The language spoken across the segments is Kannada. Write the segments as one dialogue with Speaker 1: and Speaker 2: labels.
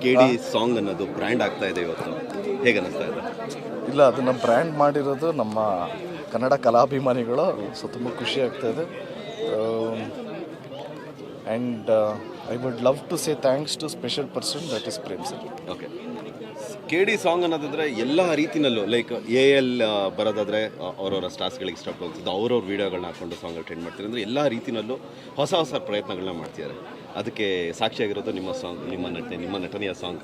Speaker 1: ಕೆಡಿ ಸಾಂಗ್ ಅನ್ನೋದು ಬ್ರ್ಯಾಂಡ್ ಆಗ್ತಾ ಇದೆ ಇವತ್ತು, ಹೇಗೆ ಅನ್ನಿಸ್ತಾ ಇದೆ?
Speaker 2: ಇಲ್ಲ, ಅದನ್ನು ಬ್ರ್ಯಾಂಡ್ ಮಾಡಿರೋದು ನಮ್ಮ ಕನ್ನಡ ಕಲಾಭಿಮಾನಿಗಳು. ಸೊ ತುಂಬ ಖುಷಿ ಆಗ್ತಾ ಇದೆ. And I would love to say thanks to special person, that is Prem sir.
Speaker 1: Okay, KD song ಅನ್ನೋದಾದ್ರೆ ಎಲ್ಲ ರೀತಿನಲ್ಲೂ ಲೈಕ್ ಎಲ್ ಬರೋದಾದ್ರೆ ಅವರವರ ಸ್ಟಾರ್ಸ್ಗಳಿಗೆ ಇಷ್ಟಪಡ್ತಿದ್ದು ಅವ್ರವ್ರ ವೀಡಿಯೋಗಳನ್ನ ಹಾಕೊಂಡು ಸಾಂಗ್ ಟ್ರೆಂಡ್ ಮಾಡ್ತಾರೆ. ಅಂದರೆ ಎಲ್ಲ ರೀತಿನಲ್ಲೂ ಹೊಸ ಹೊಸ ಪ್ರಯತ್ನಗಳನ್ನ ಮಾಡ್ತಿದ್ದಾರೆ. ಅದಕ್ಕೆ ಸಾಕ್ಷಿಯಾಗಿರೋದು ನಿಮ್ಮ ಸಾಂಗ್, ನಿಮ್ಮ ನಟನೆಯ ಸಾಂಗ್.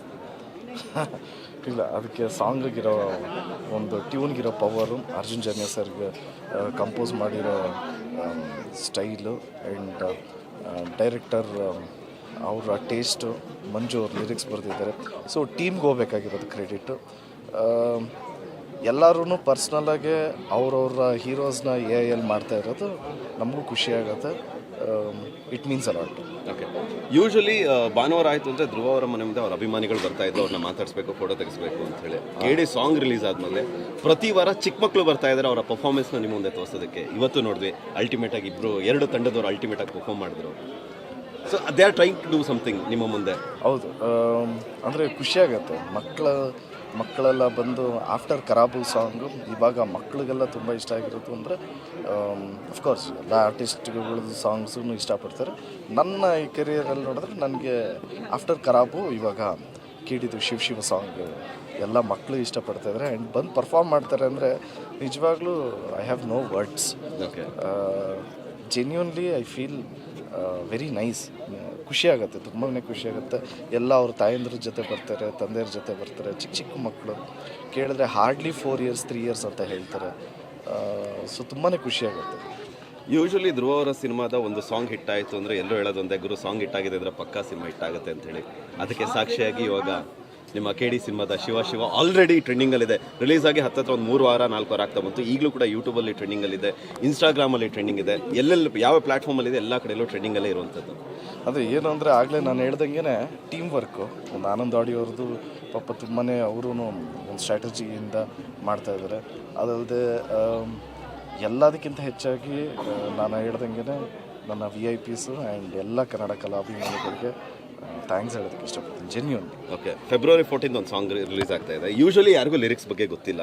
Speaker 2: ಇಲ್ಲ, ಅದಕ್ಕೆ ಸಾಂಗಿಗಿರೋ ಒಂದು ಟ್ಯೂನ್ಗಿರೋ ಪವರು, ಅರ್ಜುನ್ ಜನ್ಯ ಸರ್ಗೆ ಕಂಪೋಸ್ ಮಾಡಿರೋ ಸ್ಟೈಲು ಆ್ಯಂಡ್ ಡೈರೆಕ್ಟರ್ ಅವರ ಟೇಸ್ಟು, ಮಂಜು ಅವ್ರ ಲಿರಿಕ್ಸ್ ಬರೆದಿದ್ದಾರೆ. ಸೊ ಟೀಮ್ಗೆ ಹೋಗ್ಬೇಕಾಗಿರೋದು ಕ್ರೆಡಿಟು. ಎಲ್ಲರೂ ಪರ್ಸ್ನಲಾಗೆ ಅವ್ರವ್ರ ಹೀರೋಸ್ನ ಎಲ್ ಮಾಡ್ತಾ ಇರೋದು ನಮಗೂ ಖುಷಿಯಾಗುತ್ತೆ. It means a lot.
Speaker 1: Okay, usually ಭಾನುವಾರ ಆಯಿತು ಅಂದರೆ ಧ್ರುವ ಅವರ ಮನೆ ಮುಂದೆ ಅವ್ರ ಅಭಿಮಾನಿಗಳು ಬರ್ತಾ ಇದ್ದು ಅವ್ರನ್ನ ಮಾತಾಡಿಸ್ಬೇಕು, ಫೋಟೋ ತೆಗಿಸ್ಬೇಕು ಅಂತ ಹೇಳಿ. ಕೆಡಿ ಸಾಂಗ್ ರಿಲೀಸ್ ಆದಮೇಲೆ ಪ್ರತಿ ವಾರ ಚಿಕ್ಕ ಮಕ್ಕಳು ಬರ್ತಾ ಇದ್ದಾರೆ ಅವರ ಪರ್ಫಾರ್ಮೆನ್ಸ್ನ ನಿಮ್ಮ ಮುಂದೆ ತೋರಿಸೋದಕ್ಕೆ. ಇವತ್ತು ನೋಡಿದ್ವಿ ಅಲ್ಟಿಮೇಟಾಗಿ ಎರಡು ತಂಡದವರು ಅಲ್ಟಿಮೇಟಾಗಿ ಪರ್ಫಾರ್ಮ್ ಮಾಡಿದ್ರು. So they are trying to do something ನಿಮ್ಮ ಮುಂದೆ.
Speaker 2: ಹೌದು, ಅಂದರೆ ಖುಷಿಯಾಗತ್ತೆ. ಮಕ್ಕಳೆಲ್ಲ ಬಂದು ಆಫ್ಟರ್ ಕರಾಬು ಸಾಂಗು ಇವಾಗ ಮಕ್ಕಳಿಗೆಲ್ಲ ತುಂಬ ಇಷ್ಟ ಆಗಿರೋದು ಅಂದರೆ ಅಫ್ಕೋರ್ಸ್ ಎಲ್ಲ ಆರ್ಟಿಸ್ಟ್ಗಳದ್ದು ಸಾಂಗ್ಸೂ ಇಷ್ಟಪಡ್ತಾರೆ. ನನ್ನ ಈ ಕೆರಿಯರಲ್ಲಿ ನೋಡಿದ್ರೆ ನನಗೆ ಆಫ್ಟರ್ ಕರಾಬು ಇವಾಗ ಕೇಳಿದ್ದು ಶಿವ ಸಾಂಗ್ ಎಲ್ಲ ಮಕ್ಕಳು ಇಷ್ಟಪಡ್ತಾಯಿದ್ದಾರೆ ಆ್ಯಂಡ್ ಬಂದು ಪರ್ಫಾರ್ಮ್ ಮಾಡ್ತಾರೆ. ಅಂದರೆ ನಿಜವಾಗ್ಲೂ I have no words.
Speaker 1: Okay,
Speaker 2: genuinely I feel very nice. ಖುಷಿಯಾಗುತ್ತೆ, ತುಂಬಾ ಖುಷಿಯಾಗುತ್ತೆ. ಎಲ್ಲ ಅವ್ರ ತಾಯಂದ್ರ ಜೊತೆ ಬರ್ತಾರೆ, ತಂದೆಯರ ಜೊತೆ ಬರ್ತಾರೆ. ಚಿಕ್ಕ ಮಕ್ಕಳು ಕೇಳಿದ್ರೆ ಹಾರ್ಡ್ಲಿ 4 years 3 years ಅಂತ ಹೇಳ್ತಾರೆ. ಸೊ ತುಂಬಾ ಖುಷಿಯಾಗುತ್ತೆ.
Speaker 1: ಯೂಶಲಿ ಧ್ರುವ ಅವರ ಸಿನಿಮಾದ ಒಂದು ಸಾಂಗ್ ಹಿಟ್ ಆಯಿತು ಅಂದರೆ ಎಲ್ಲರೂ ಹೇಳೋದೊಂದೇ, ಗುರು ಸಾಂಗ್ ಹಿಟ್ ಆಗಿದೆ ಅಂದರೆ ಪಕ್ಕಾ ಸಿನಿಮಾ ಹಿಟ್ ಆಗುತ್ತೆ ಅಂತೇಳಿ. ಅದಕ್ಕೆ ಸಾಕ್ಷಿಯಾಗಿ ಇವಾಗ ನಿಮ್ಮ ಕೆಡಿ ಸಿನಿಮಾದ ಶಿವ ಆಲ್ರೆಡಿ ಟ್ರೆಂಡಿಂಗಲ್ಲಿದೆ. ರಿಲೀಸ್ ಆಗಿ ಹತ್ತತ್ರ ಒಂದು 3 ವಾರ 4 ವಾರ ಆಗ್ತಾ ಬಂತು. ಈಗಲೂ ಕೂಡ ಯೂಟ್ಯೂಬಲ್ಲಿ ಟ್ರೆಂಡಿಂಗಲ್ಲಿದೆ, ಇನ್ಸ್ಟಾಗ್ರಾಮಲ್ಲಿ ಟ್ರೆಂಡಿಂಗ್ ಇದೆ, ಎಲ್ಲೆಲ್ಲಿ ಯಾವ ಪ್ಲಾಟ್ಫಾರ್ಮಲ್ಲಿದೆ ಎಲ್ಲ ಕಡೆಯಲ್ಲೂ ಟ್ರೆಂಡಿಂಗಲ್ಲೇ ಇರುವಂಥದ್ದು.
Speaker 2: ಅದೇ ಏನು ಅಂದರೆ ಆಗಲೇ ನಾನು ಹೇಳ್ದಂಗೆ ಟೀಮ್ ವರ್ಕು. ಒಂದು ಆನಂದ್ ಆಡಿಯೋರ್ದು ಪಾಪ ತುಂಬಾ ಅವರು ಒಂದು ಸ್ಟ್ರಾಟಜಿಯಿಂದ ಮಾಡ್ತಾಯಿದ್ದಾರೆ. ಅದಲ್ಲದೆ ಎಲ್ಲದಕ್ಕಿಂತ ಹೆಚ್ಚಾಗಿ ನಾನು ಹೇಳ್ದಂಗೆ ನನ್ನ VIPs ಆ್ಯಂಡ್ ಎಲ್ಲ ಕನ್ನಡ ಕಲಾಭಿಮಾನಿಗಳಿಗೆ ಥ್ಯಾಂಕ್ಸ್ ಹೇಳೋದಕ್ಕೆ ಇಷ್ಟಪಡ್ತೀನಿ, ಜೆನ್ಯೂನ್.
Speaker 1: ಓಕೆ, February 14 ಒಂದು ಸಾಂಗ್ ರಿಲೀಸ್ ಆಗ್ತಾ ಇದೆ. ಯೂಶಲಿ ಯಾರಿಗೂ ಲಿರಿಕ್ಸ್ ಬಗ್ಗೆ ಗೊತ್ತಿಲ್ಲ.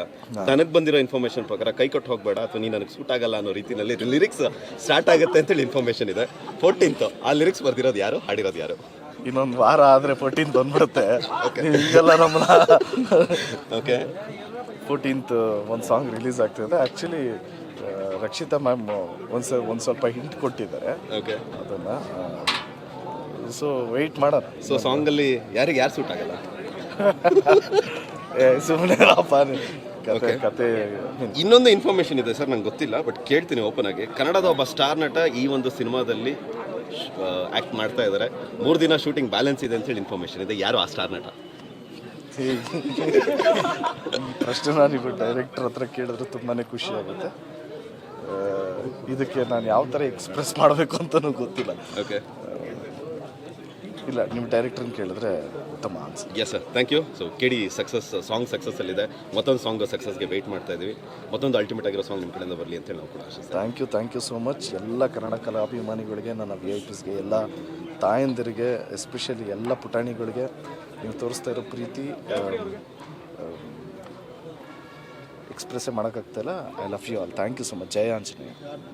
Speaker 1: ನನಗೆ ಬಂದಿರೋ ಇನ್ಫಾರ್ಮೇಷನ್ ಪ್ರಕಾರ ಕೈ ಕೊಟ್ಟು ಹೋಗಬೇಡ ಅಥವಾ ನೀನು ನನಗೆ ಸೂಟ್ ಆಗಲ್ಲ ಅನ್ನೋ ರೀತಿಯಲ್ಲಿ ಲಿರಿಕ್ಸ್ ಸ್ಟಾರ್ಟ್ ಆಗುತ್ತೆ ಅಂತೇಳಿ ಇನ್ಫಾರ್ಮೇಷನ್ ಇದೆ. 14th ಆ ಲಿರಿಕ್ಸ್ ಬರ್ದಿರೋದು ಯಾರು, ಹಾಡಿರೋದು ಯಾರು?
Speaker 2: ಇನ್ನೊಂದು ವಾರ ಆದರೆ 14th ಬಂದ್ಬಿಡುತ್ತೆ. ಈಗೆಲ್ಲ ನಮ್ಮನ್ನ
Speaker 1: ಓಕೆ,
Speaker 2: 14th ಒಂದು ಸಾಂಗ್ ರಿಲೀಸ್ ಆಗ್ತಿದೆ. ಆ್ಯಕ್ಚುಲಿ ರಕ್ಷಿತಾ ಮ್ಯಾಮ್ ಒಂದು ಸ್ವಲ್ಪ ಹಿಂಟ್ ಕೊಟ್ಟಿದ್ದಾರೆ.
Speaker 1: ಓಕೆ,
Speaker 2: ಅದನ್ನು ಸೊ ವೆಯ್ಟ್ ಮಾಡೋಣ.
Speaker 1: ಸೊ ಸಾಂಗಲ್ಲಿ ಯಾರಿಗೆ ಯಾರು ಸೂಟ್ ಆಗಲ್ಲ?
Speaker 2: ಸುಮ್ಮನೆ ಕತೆ.
Speaker 1: ಇನ್ನೊಂದು ಇನ್ಫಾರ್ಮೇಷನ್ ಇದೆ ಸರ್, ನಂಗೆ ಗೊತ್ತಿಲ್ಲ, ಬಟ್ ಕೇಳ್ತೀನಿ ಓಪನ್ ಆಗಿ. ಕನ್ನಡದ ಒಬ್ಬ ಸ್ಟಾರ್ ನಟ ಈ ಒಂದು ಸಿನಿಮಾದಲ್ಲಿ ಆ್ಯಕ್ಟ್ ಮಾಡ್ತಾ ಇದ್ದಾರೆ. 3 ದಿನ ಶೂಟಿಂಗ್ ಬ್ಯಾಲೆನ್ಸ್ ಇದೆ ಅಂತೇಳಿ ಇನ್ಫಾರ್ಮೇಷನ್ ಇದೆ. ಯಾರು ಆ ಸ್ಟಾರ್ ನಟ?
Speaker 2: ಪ್ರಶ್ನೆ ನಾನಿಗೂ ಡೈರೆಕ್ಟರ್ ಹತ್ರ ಕೇಳಿದ್ರೆ ತುಂಬಾ ಖುಷಿ ಆಗುತ್ತೆ. ಇದಕ್ಕೆ ನಾನು ಯಾವ ಥರ ಎಕ್ಸ್ಪ್ರೆಸ್ ಮಾಡಬೇಕು ಅಂತಲೂ ಗೊತ್ತಿಲ್ಲ.
Speaker 1: ಓಕೆ,
Speaker 2: ಇಲ್ಲ, ನಿಮ್ಮ ಡೈರೆಕ್ಟ್ರನ್ನ ಕೇಳಿದ್ರೆ ಉತ್ತಮ answer.
Speaker 1: Yes sir, thank you. So KD song ಸಕ್ಸಸ್ಸಲ್ಲಿದೆ. ಮತ್ತೊಂದು ಸಾಂಗ್ ಸಕ್ಸಸ್ಗೆ ವೆಯ್ಟ್ ಮಾಡ್ತಾ ಇದ್ದೀವಿ. ಮತ್ತೊಂದು ಅಲ್ಟಿಮೇಟ್ ಆಗಿರೋ ಸಾಂಗ್ ನಿಮ್ಮ ಕಡೆಯಿಂದ ಬರಲಿ ಅಂತೇಳಿ ನಾವು ಕೂಡ ಆಶಿಸ್ತೀವಿ.
Speaker 2: Thank you so much. ಎಲ್ಲ ಕನ್ನಡ ಕಲಾಭಿಮಾನಿಗಳಿಗೆ, ನನ್ನ VIPsಗೆ, ಎಲ್ಲ ತಾಯಂದಿರಿಗೆ, ಎಸ್ಪೆಷಲಿ ಎಲ್ಲ ಪುಟಾಣಿಗಳಿಗೆ ನೀವು ತೋರಿಸ್ತಾ ಇರೋ ಪ್ರೀತಿ ಎಕ್ಸ್ಪ್ರೆಸ್ಸೇ ಮಾಡೋಕ್ಕಾಗ್ತಾಯಿಲ್ಲ. I love you all. Thank you so much. Jaya Anjaneya.